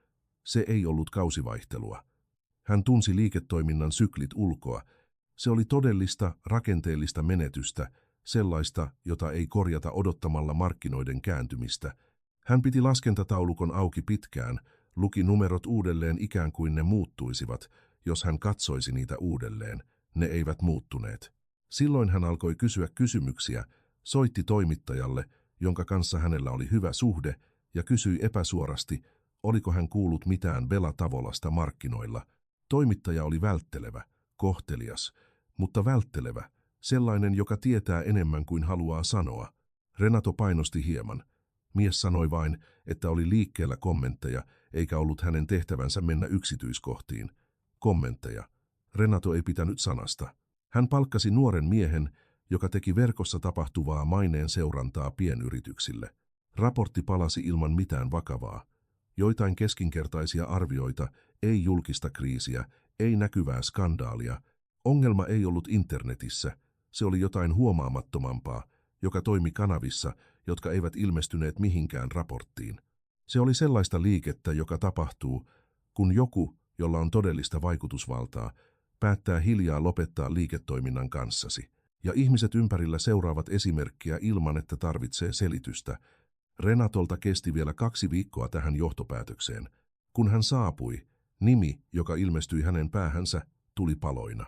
Se ei ollut kausivaihtelua. Hän tunsi liiketoiminnan syklit ulkoa. Se oli todellista, rakenteellista menetystä, sellaista, jota ei korjata odottamalla markkinoiden kääntymistä. Hän piti laskentataulukon auki pitkään, luki numerot uudelleen ikään kuin ne muuttuisivat, jos hän katsoisi niitä uudelleen. Ne eivät muuttuneet. Silloin hän alkoi kysyä kysymyksiä, soitti toimittajalle, jonka kanssa hänellä oli hyvä suhde, ja kysyi epäsuorasti, oliko hän kuullut mitään Bela Tavolasta markkinoilla. Toimittaja oli välttelevä. kohtelias, mutta välttelevä, sellainen, joka tietää enemmän kuin haluaa sanoa. Renato painosti hieman. Mies sanoi vain, että oli liikkeellä kommentteja, eikä ollut hänen tehtävänsä mennä yksityiskohtiin. Kommentteja. Renato ei pitänyt sanasta. Hän palkkasi nuoren miehen, joka teki verkossa tapahtuvaa maineen seurantaa pienyrityksille. Raportti palasi ilman mitään vakavaa. Joitain keskinkertaisia arvioita, ei julkista kriisiä, ei näkyvää skandaalia. Ongelma ei ollut internetissä, se oli jotain huomaamattomampaa, joka toimi kanavissa, jotka eivät ilmestyneet mihinkään raporttiin. Se oli sellaista liikettä, joka tapahtuu, kun joku, jolla on todellista vaikutusvaltaa, päättää hiljaa lopettaa liiketoiminnan kanssasi. Ja ihmiset ympärillä seuraavat esimerkkiä ilman, että tarvitsee selitystä. Renatolta kesti vielä 2 viikkoa tähän johtopäätökseen. Kun hän saapui, nimi, joka ilmestyi hänen päähänsä, tuli paloina.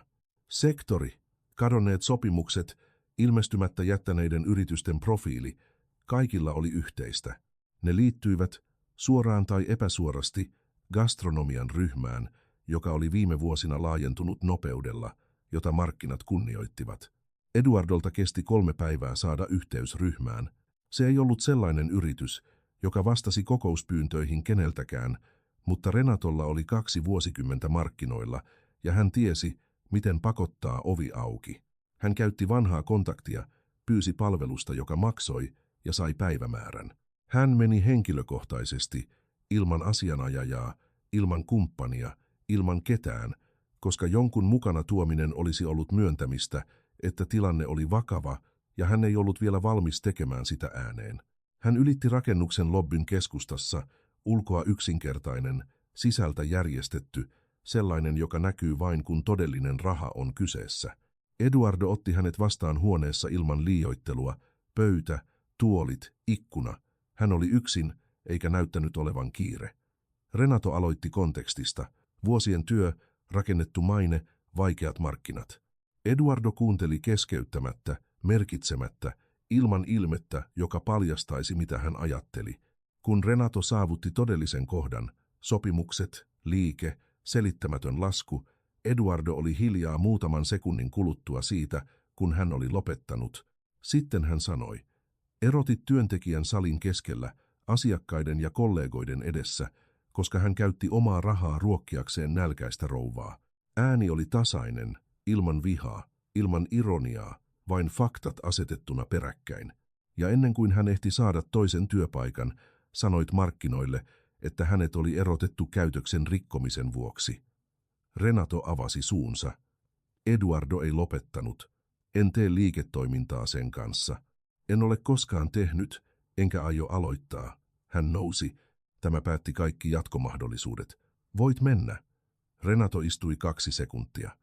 Sektori, kadonneet sopimukset, ilmestymättä jättäneiden yritysten profiili, kaikilla oli yhteistä. Ne liittyivät, suoraan tai epäsuorasti, gastronomian ryhmään, joka oli viime vuosina laajentunut nopeudella, jota markkinat kunnioittivat. Eduardolta kesti 3 päivää saada yhteys ryhmään. Se ei ollut sellainen yritys, joka vastasi kokouspyyntöihin keneltäkään, mutta Renatolla oli 2 vuosikymmentä markkinoilla, ja hän tiesi, miten pakottaa ovi auki. Hän käytti vanhaa kontaktia, pyysi palvelusta, joka maksoi, ja sai päivämäärän. Hän meni henkilökohtaisesti, ilman asianajajaa, ilman kumppania, ilman ketään, koska jonkun mukana tuominen olisi ollut myöntämistä, että tilanne oli vakava, ja hän ei ollut vielä valmis tekemään sitä ääneen. Hän ylitti rakennuksen lobbyn keskustassa, ulkoa yksinkertainen, sisältä järjestetty, sellainen, joka näkyy vain kun todellinen raha on kyseessä. Eduardo otti hänet vastaan huoneessa ilman liioittelua, pöytä, tuolit, ikkuna. Hän oli yksin, eikä näyttänyt olevan kiire. Renato aloitti kontekstista. Vuosien työ, rakennettu maine, vaikeat markkinat. Eduardo kuunteli keskeyttämättä, merkitsemättä, ilman ilmettä, joka paljastaisi, mitä hän ajatteli. Kun Renato saavutti todellisen kohdan, sopimukset, liike, selittämätön lasku, Eduardo oli hiljaa muutaman sekunnin kuluttua siitä, kun hän oli lopettanut. Sitten hän sanoi, erotit työntekijän salin keskellä, asiakkaiden ja kollegoiden edessä, koska hän käytti omaa rahaa ruokkiakseen nälkäistä rouvaa. Ääni oli tasainen, ilman vihaa, ilman ironiaa, vain faktat asetettuna peräkkäin. Ja ennen kuin hän ehti saada toisen työpaikan, sanoit markkinoille, että hänet oli erotettu käytöksen rikkomisen vuoksi. Renato avasi suunsa. Eduardo ei lopettanut. En tee liiketoimintaa sen kanssa. En ole koskaan tehnyt, enkä aio aloittaa. Hän nousi. Tämä päätti kaikki jatkomahdollisuudet. Voit mennä. Renato istui 2 sekuntia.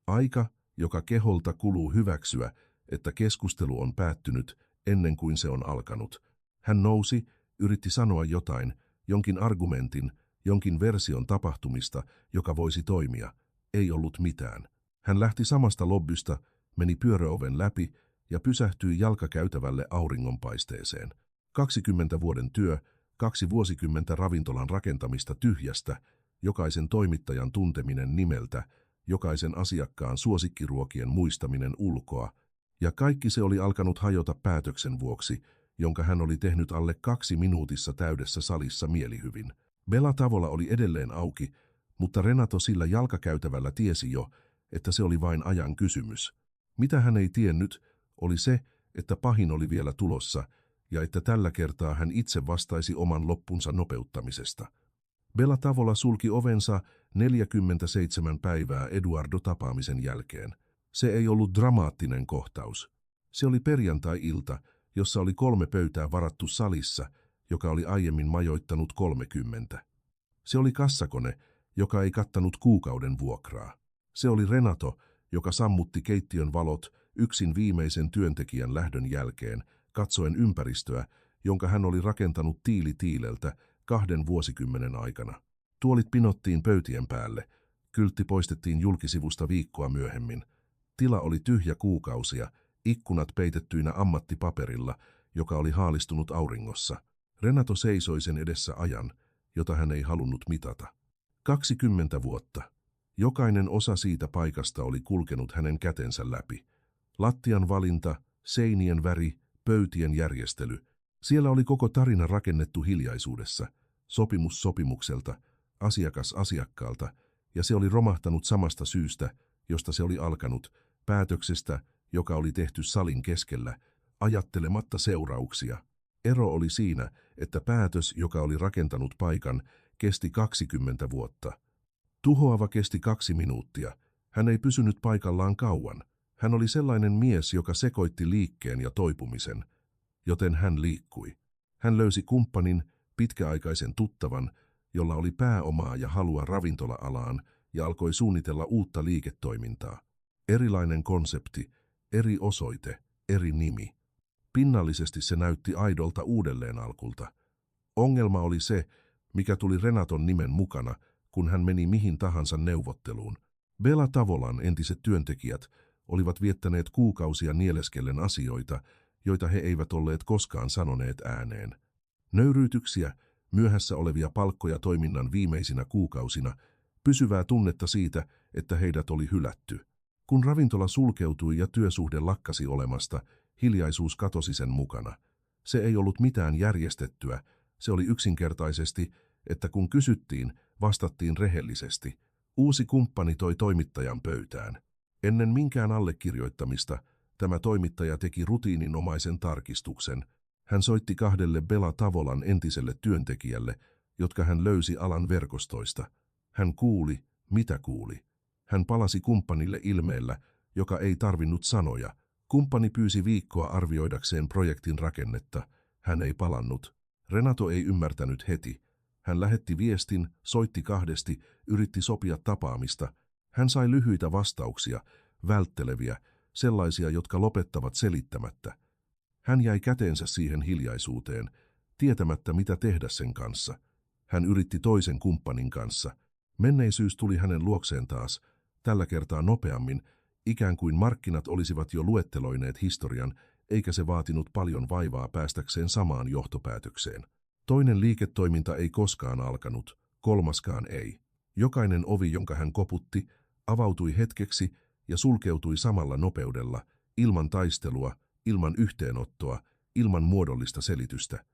Aika, joka keholta kuluu hyväksyä, että keskustelu on päättynyt ennen kuin se on alkanut. Hän nousi, yritti sanoa jotain, jonkin argumentin, jonkin version tapahtumista, joka voisi toimia. Ei ollut mitään. Hän lähti samasta lobbysta, meni pyöröoven läpi ja pysähtyi jalkakäytävälle auringonpaisteeseen. 20 vuoden työ, 2 vuosikymmentä ravintolan rakentamista tyhjästä, jokaisen toimittajan tunteminen nimeltä, jokaisen asiakkaan suosikkiruokien muistaminen ulkoa, ja kaikki se oli alkanut hajota päätöksen vuoksi, jonka hän oli tehnyt alle 2 minuutissa täydessä salissa mielihyvin. Bella Tavola oli edelleen auki, mutta Renato sillä jalkakäytävällä tiesi jo, että se oli vain ajan kysymys. Mitä hän ei tiennyt, oli se, että pahin oli vielä tulossa, ja että tällä kertaa hän itse vastaisi oman loppunsa nopeuttamisesta. Bella Tavola sulki ovensa 47 päivää Eduardo-tapaamisen jälkeen. Se ei ollut dramaattinen kohtaus. Se oli perjantai-ilta, jossa oli 3 pöytää varattu salissa, joka oli aiemmin majoittanut 30. Se oli kassakone, joka ei kattanut kuukauden vuokraa. Se oli Renato, joka sammutti keittiön valot yksin viimeisen työntekijän lähdön jälkeen, katsoen ympäristöä, jonka hän oli rakentanut tiili tiileltä 2 vuosikymmenen aikana. Tuolit pinottiin pöytien päälle, kyltti poistettiin julkisivusta viikkoa myöhemmin. Tila oli tyhjä kuukausia, ikkunat peitettyinä ammattipaperilla, joka oli haalistunut auringossa. Renato seisoi sen edessä ajan, jota hän ei halunnut mitata. 20 vuotta. Jokainen osa siitä paikasta oli kulkenut hänen kätensä läpi. Lattian valinta, seinien väri, pöytien järjestely. Siellä oli koko tarina rakennettu hiljaisuudessa, sopimus sopimukselta, asiakas asiakkaalta, ja se oli romahtanut samasta syystä, josta se oli alkanut, päätöksestä, joka oli tehty salin keskellä, ajattelematta seurauksia. Ero oli siinä, että päätös, joka oli rakentanut paikan, kesti 20 vuotta. Tuhoava kesti 2 minuuttia. Hän ei pysynyt paikallaan kauan. Hän oli sellainen mies, joka sekoitti liikkeen ja toipumisen, joten hän liikkui. Hän löysi kumppanin, pitkäaikaisen tuttavan, jolla oli pääomaa ja halua ravintola-alaan, ja alkoi suunnitella uutta liiketoimintaa. Erilainen konsepti, eri osoite, eri nimi. Pinnallisesti se näytti aidolta uudelleenalkulta. Ongelma oli se, mikä tuli Renaton nimen mukana, kun hän meni mihin tahansa neuvotteluun. Bella Tavolan entiset työntekijät olivat viettäneet kuukausia nieleskellen asioita, joita he eivät olleet koskaan sanoneet ääneen. Nöyryytyksiä, myöhässä olevia palkkoja toiminnan viimeisinä kuukausina, pysyvää tunnetta siitä, että heidät oli hylätty. Kun ravintola sulkeutui ja työsuhde lakkasi olemasta, hiljaisuus katosi sen mukana. Se ei ollut mitään järjestettyä, se oli yksinkertaisesti, että kun kysyttiin, vastattiin rehellisesti. Uusi kumppani toi toimittajan pöytään. Ennen minkään allekirjoittamista tämä toimittaja teki rutiininomaisen tarkistuksen. Hän soitti 2 Bella Tavolan entiselle työntekijälle, jotka hän löysi alan verkostoista. Hän kuuli, mitä kuuli. Hän palasi kumppanille ilmeellä, joka ei tarvinnut sanoja. Kumppani pyysi viikkoa arvioidakseen projektin rakennetta. Hän ei palannut. Renato ei ymmärtänyt heti. Hän lähetti viestin, soitti 2, yritti sopia tapaamista. Hän sai lyhyitä vastauksia, vältteleviä, sellaisia, jotka lopettavat selittämättä. Hän jäi käteensä siihen hiljaisuuteen, tietämättä mitä tehdä sen kanssa. Hän yritti toisen kumppanin kanssa. Menneisyys tuli hänen luokseen taas, tällä kertaa nopeammin, ikään kuin markkinat olisivat jo luetteloineet historian, eikä se vaatinut paljon vaivaa päästäkseen samaan johtopäätökseen. Toinen liiketoiminta ei koskaan alkanut, kolmaskaan ei. Jokainen ovi, jonka hän koputti, avautui hetkeksi ja sulkeutui samalla nopeudella, ilman taistelua, ilman yhteenottoa, ilman muodollista selitystä.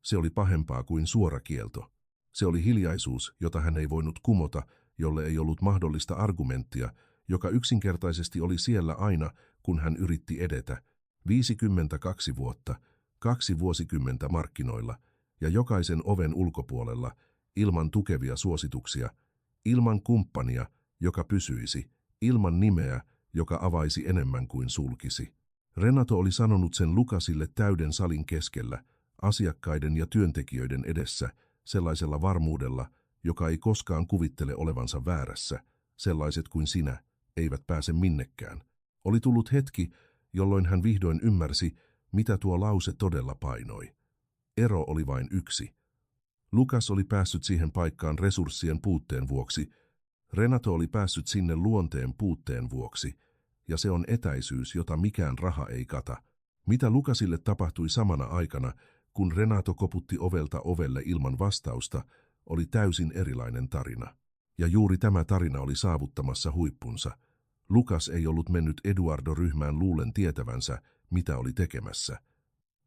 Se oli pahempaa kuin suora kielto. Se oli hiljaisuus, jota hän ei voinut kumota, jolle ei ollut mahdollista argumenttia, joka yksinkertaisesti oli siellä aina, kun hän yritti edetä. 52 vuotta, 2 vuosikymmentä markkinoilla ja jokaisen oven ulkopuolella, ilman tukevia suosituksia, ilman kumppania, joka pysyisi, ilman nimeä, joka avaisi enemmän kuin sulkisi. Renato oli sanonut sen Lucasille täyden salin keskellä, asiakkaiden ja työntekijöiden edessä, sellaisella varmuudella, joka ei koskaan kuvittele olevansa väärässä, sellaiset kuin sinä, eivät pääse minnekään. Oli tullut hetki, jolloin hän vihdoin ymmärsi, mitä tuo lause todella painoi. Ero oli vain yksi. Lucas oli päässyt siihen paikkaan resurssien puutteen vuoksi, Renato oli päässyt sinne luonteen puutteen vuoksi, ja se on etäisyys, jota mikään raha ei kata. Mitä Lucasille tapahtui samana aikana, kun Renato koputti ovelta ovelle ilman vastausta, oli täysin erilainen tarina. Ja juuri tämä tarina oli saavuttamassa huippunsa. Lucas ei ollut mennyt Eduardo-ryhmään luulen tietävänsä, mitä oli tekemässä.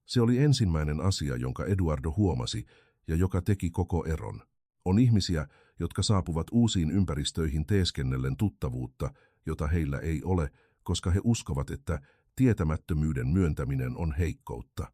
Se oli ensimmäinen asia, jonka Eduardo huomasi ja joka teki koko eron. On ihmisiä, jotka saapuvat uusiin ympäristöihin teeskennellen tuttavuutta, jota heillä ei ole, koska he uskovat, että tietämättömyyden myöntäminen on heikkoutta.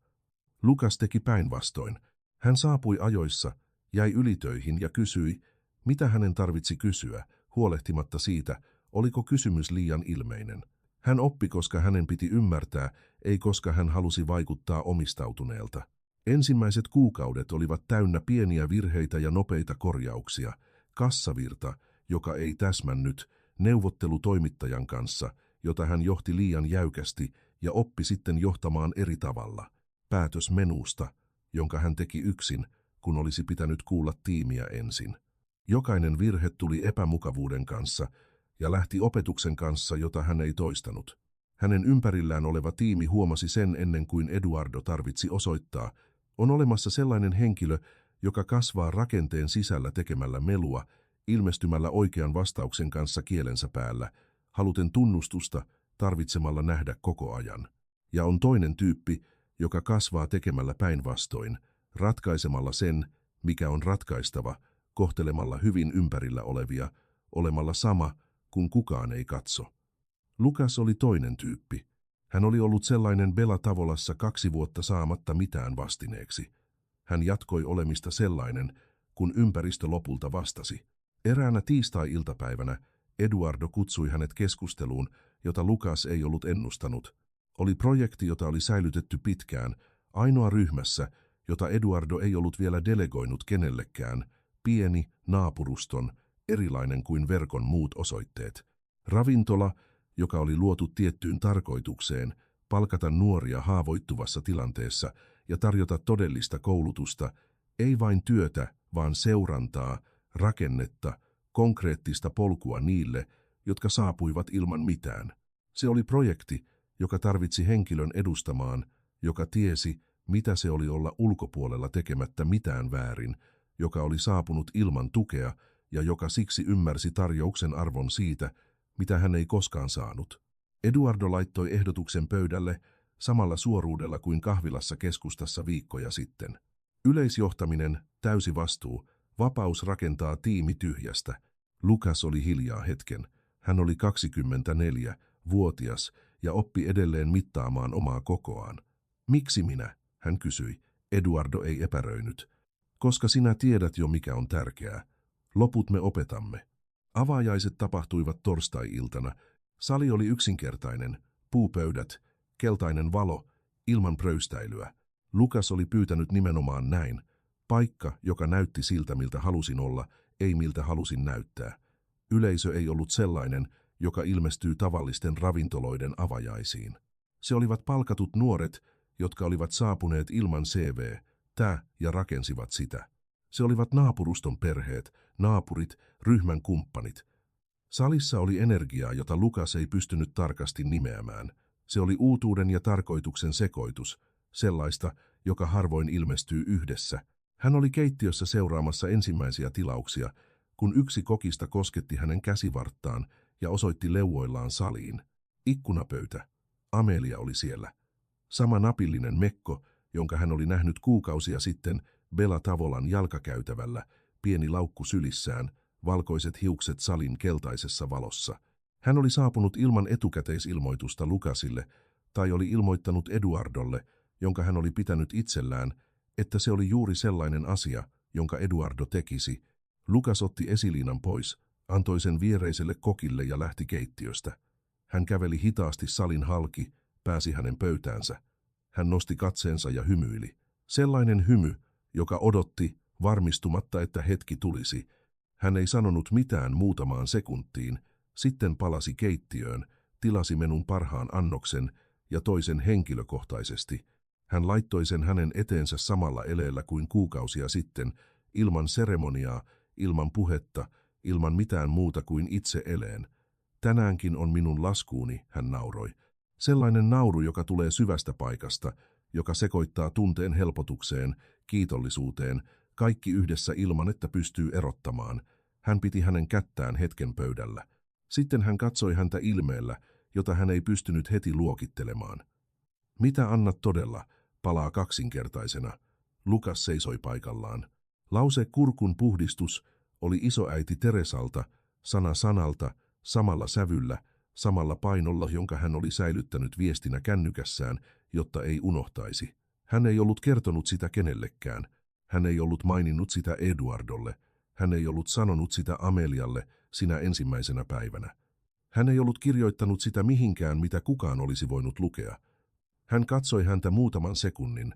Lucas teki päinvastoin. Hän saapui ajoissa, jäi ylitöihin ja kysyi, mitä hänen tarvitsi kysyä, huolehtimatta siitä, oliko kysymys liian ilmeinen. Hän oppi, koska hänen piti ymmärtää, ei koska hän halusi vaikuttaa omistautuneelta. Ensimmäiset kuukaudet olivat täynnä pieniä virheitä ja nopeita korjauksia, kassavirta, joka ei täsmännyt, neuvottelu toimittajan kanssa, jota hän johti liian jäykästi ja oppi sitten johtamaan eri tavalla, päätös menusta, jonka hän teki yksin, kun olisi pitänyt kuulla tiimiä ensin. Jokainen virhe tuli epämukavuuden kanssa ja lähti opetuksen kanssa, jota hän ei toistanut. Hänen ympärillään oleva tiimi huomasi sen ennen kuin Eduardo tarvitsi osoittaa, on olemassa sellainen henkilö, joka kasvaa rakenteen sisällä tekemällä melua, ilmestymällä oikean vastauksen kanssa kielensä päällä, haluten tunnustusta, tarvitsemalla nähdä koko ajan. Ja on toinen tyyppi, joka kasvaa tekemällä päinvastoin, ratkaisemalla sen, mikä on ratkaistava, kohtelemalla hyvin ympärillä olevia, olemalla sama, kun kukaan ei katso. Lukas oli toinen tyyppi. Hän oli ollut sellainen Bela Tavolassa 2 vuotta saamatta mitään vastineeksi. Hän jatkoi olemista sellainen, kun ympäristö lopulta vastasi. Eräänä tiistai-iltapäivänä Eduardo kutsui hänet keskusteluun, jota Lukas ei ollut ennustanut. Oli projekti, jota oli säilytetty pitkään, ainoa ryhmässä, jota Eduardo ei ollut vielä delegoinut kenellekään, pieni naapuruston, erilainen kuin verkon muut osoitteet. Ravintola, joka oli luotu tiettyyn tarkoitukseen, palkata nuoria haavoittuvassa tilanteessa ja tarjota todellista koulutusta, ei vain työtä, vaan seurantaa, rakennetta, konkreettista polkua niille, jotka saapuivat ilman mitään. Se oli projekti, joka tarvitsi henkilön edustamaan, joka tiesi, mitä se oli olla ulkopuolella tekemättä mitään väärin, joka oli saapunut ilman tukea ja joka siksi ymmärsi tarjouksen arvon siitä, mitä hän ei koskaan saanut. Eduardo laittoi ehdotuksen pöydälle samalla suoruudella kuin kahvilassa keskustassa viikkoja sitten. Yleisjohtaminen, täysi vastuu, vapaus rakentaa tiimi tyhjästä. Lukas oli hiljaa hetken. Hän oli 24-vuotias ja oppi edelleen mittaamaan omaa kokoaan. Miksi minä? Hän kysyi. Eduardo ei epäröinyt. Koska sinä tiedät jo mikä on tärkeää. Loput me opetamme. Avaajaiset tapahtuivat torstai-iltana. Sali oli yksinkertainen, puupöydät, keltainen valo, ilman pröystäilyä. Lukas oli pyytänyt nimenomaan näin. Paikka, joka näytti siltä, miltä halusin olla, ei miltä halusin näyttää. Yleisö ei ollut sellainen, joka ilmestyy tavallisten ravintoloiden avajaisiin. Se olivat palkatut nuoret, jotka olivat saapuneet ilman CV-tä ja rakensivat sitä. Se olivat naapuruston perheet, naapurit, ryhmän kumppanit. Salissa oli energiaa, jota Lukas ei pystynyt tarkasti nimeämään. Se oli uutuuden ja tarkoituksen sekoitus, sellaista, joka harvoin ilmestyy yhdessä. Hän oli keittiössä seuraamassa ensimmäisiä tilauksia, kun yksi kokista kosketti hänen käsivarttaan ja osoitti leuoillaan saliin. Ikkunapöytä. Amelia oli siellä. Sama napillinen mekko, jonka hän oli nähnyt kuukausia sitten Bela Tavolan jalkakäytävällä, pieni laukku sylissään, valkoiset hiukset salin keltaisessa valossa. Hän oli saapunut ilman etukäteisilmoitusta Lukasille tai oli ilmoittanut Eduardolle, jonka hän oli pitänyt itsellään, että se oli juuri sellainen asia, jonka Eduardo tekisi. Lukas otti esiliinan pois, antoi sen viereiselle kokille ja lähti keittiöstä. Hän käveli hitaasti salin halki, pääsi hänen pöytäänsä. Hän nosti katseensa ja hymyili. Sellainen hymy, joka odotti, varmistumatta, että hetki tulisi. Hän ei sanonut mitään muutamaan sekuntiin, sitten palasi keittiöön, tilasi menun parhaan annoksen ja toisen henkilökohtaisesti. Hän laittoi sen hänen eteensä samalla eleellä kuin kuukausia sitten, ilman seremoniaa, ilman puhetta, ilman mitään muuta kuin itse eleen. Tänäänkin on minun laskuuni, hän nauroi. Sellainen nauru, joka tulee syvästä paikasta, joka sekoittaa tunteen helpotukseen, kiitollisuuteen, kaikki yhdessä ilman, että pystyy erottamaan. Hän piti hänen kättään hetken pöydällä. Sitten hän katsoi häntä ilmeellä, jota hän ei pystynyt heti luokittelemaan. Mitä annat todella, palaa kaksinkertaisena. Lukas seisoi paikallaan. Lause kurkun puhdistus oli isoäiti Teresalta, sana sanalta, samalla sävyllä, samalla painolla, jonka hän oli säilyttänyt viestinä kännykässään, jotta ei unohtaisi. Hän ei ollut kertonut sitä kenellekään. Hän ei ollut maininnut sitä Eduardolle. Hän ei ollut sanonut sitä Amelialle sinä ensimmäisenä päivänä. Hän ei ollut kirjoittanut sitä mihinkään, mitä kukaan olisi voinut lukea. Hän katsoi häntä muutaman sekunnin.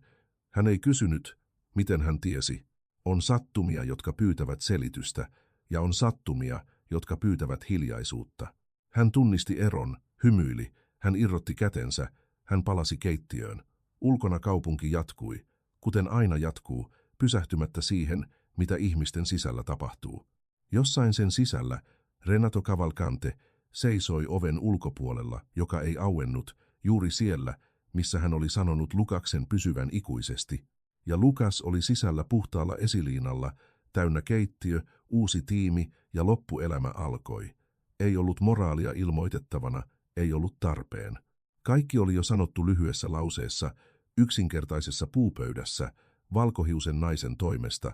Hän ei kysynyt, miten hän tiesi. On sattumia, jotka pyytävät selitystä, ja on sattumia, jotka pyytävät hiljaisuutta. Hän tunnisti eron, hymyili, hän irrotti kätensä, hän palasi keittiöön. Ulkona kaupunki jatkui, kuten aina jatkuu, pysähtymättä siihen, mitä ihmisten sisällä tapahtuu. Jossain sen sisällä Renato Cavalcante seisoi oven ulkopuolella, joka ei auennut, juuri siellä, missä hän oli sanonut Lukaksen pysyvän ikuisesti. Ja Lukas oli sisällä puhtaalla esiliinalla, täynnä keittiö, uusi tiimi ja loppuelämä alkoi. Ei ollut moraalia ilmoitettavana, ei ollut tarpeen. Kaikki oli jo sanottu lyhyessä lauseessa, yksinkertaisessa puupöydässä, valkohiusen naisen toimesta,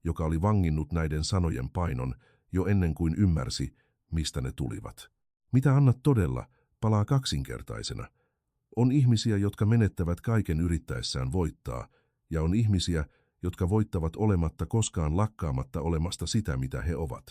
joka oli vanginnut näiden sanojen painon jo ennen kuin ymmärsi, mistä ne tulivat. Mitä annat todella, palaa kaksinkertaisena. On ihmisiä, jotka menettävät kaiken yrittäessään voittaa, ja on ihmisiä, jotka voittavat olematta koskaan lakkaamatta olemasta sitä, mitä he ovat.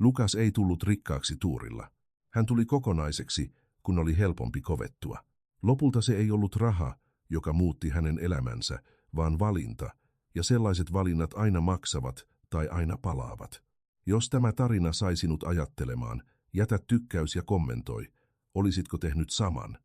Lukas ei tullut rikkaaksi tuurilla. Hän tuli kokonaiseksi, kun oli helpompi kovettua. Lopulta se ei ollut raha, joka muutti hänen elämänsä, vaan valinta, ja sellaiset valinnat aina maksavat tai aina palaavat. Jos tämä tarina sai sinut ajattelemaan, jätä tykkäys ja kommentoi. Olisitko tehnyt saman?